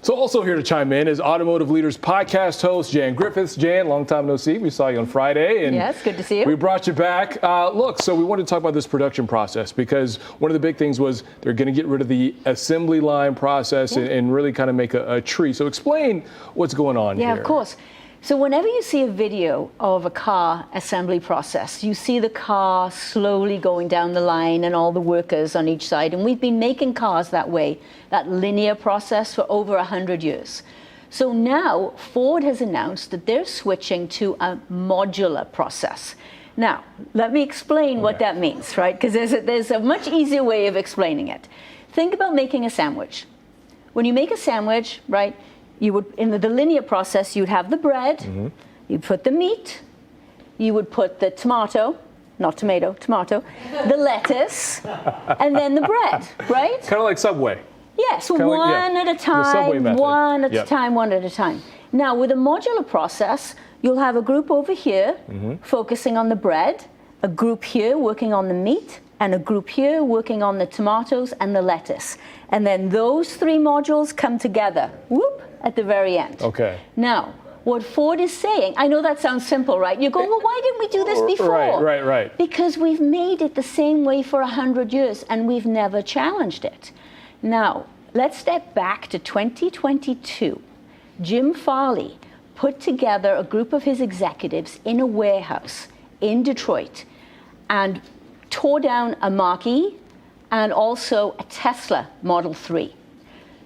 So also here to chime in is Automotive Leaders Podcast host Jan Griffiths. Jan, long time no see. We saw you on Friday. And yes, good to see you. We brought you back. Look, so we wanted to talk about this production process because one of the big things was they're going to get rid of the assembly line process and really kind of make a tree. So explain what's going on here. Yeah, of course. So whenever you see a video of a car assembly process, you see the car slowly going down the line and all the workers on each side. And we've been making cars that way, that linear process, for over 100 years. So now Ford has announced that they're switching to a modular process. Now, let me explain what that means, right? Because there's a much easier way of explaining it. Think about making a sandwich. When you make a sandwich, right, you would, in the linear process, you'd have the bread, you'd put the meat, you would put the tomato, not tomato, tomato, the lettuce, and then the bread, right? Kind of like Subway. Yes, yeah, so one at a time, one at a time, one at a time. Now, with a modular process, you'll have a group over here focusing on the bread, a group here working on the meat, and a group here working on the tomatoes and the lettuce. And then those three modules come together, whoop, at the very end. Okay. Now, what Ford is saying, I know that sounds simple, right? You go, well, why didn't we do this before? Right. Because we've made it the same way for 100 years, and we've never challenged it. Now, let's step back to 2022. Jim Farley put together a group of his executives in a warehouse in Detroit and tore down a Mark-E and also a Tesla Model 3.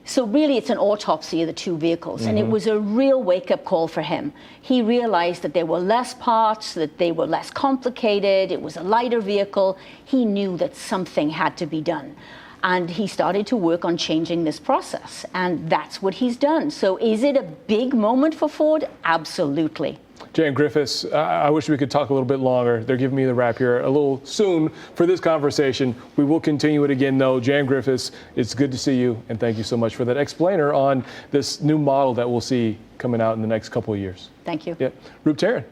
So really it's an autopsy of the two vehicles, and it was a real wake-up call for him. He realized that there were less parts, that they were less complicated, it was a lighter vehicle. He knew that something had to be done. And he started to work on changing this process, and that's what he's done. So is it a big moment for Ford? Absolutely. Jan Griffiths, I wish we could talk a little bit longer. They're giving me the wrap here a little soon for this conversation. We will continue it again, though. Jan Griffiths, it's good to see you, and thank you so much for that explainer on this new model that we'll see coming out in the next couple of years. Thank you. Yeah. Rup Taryn.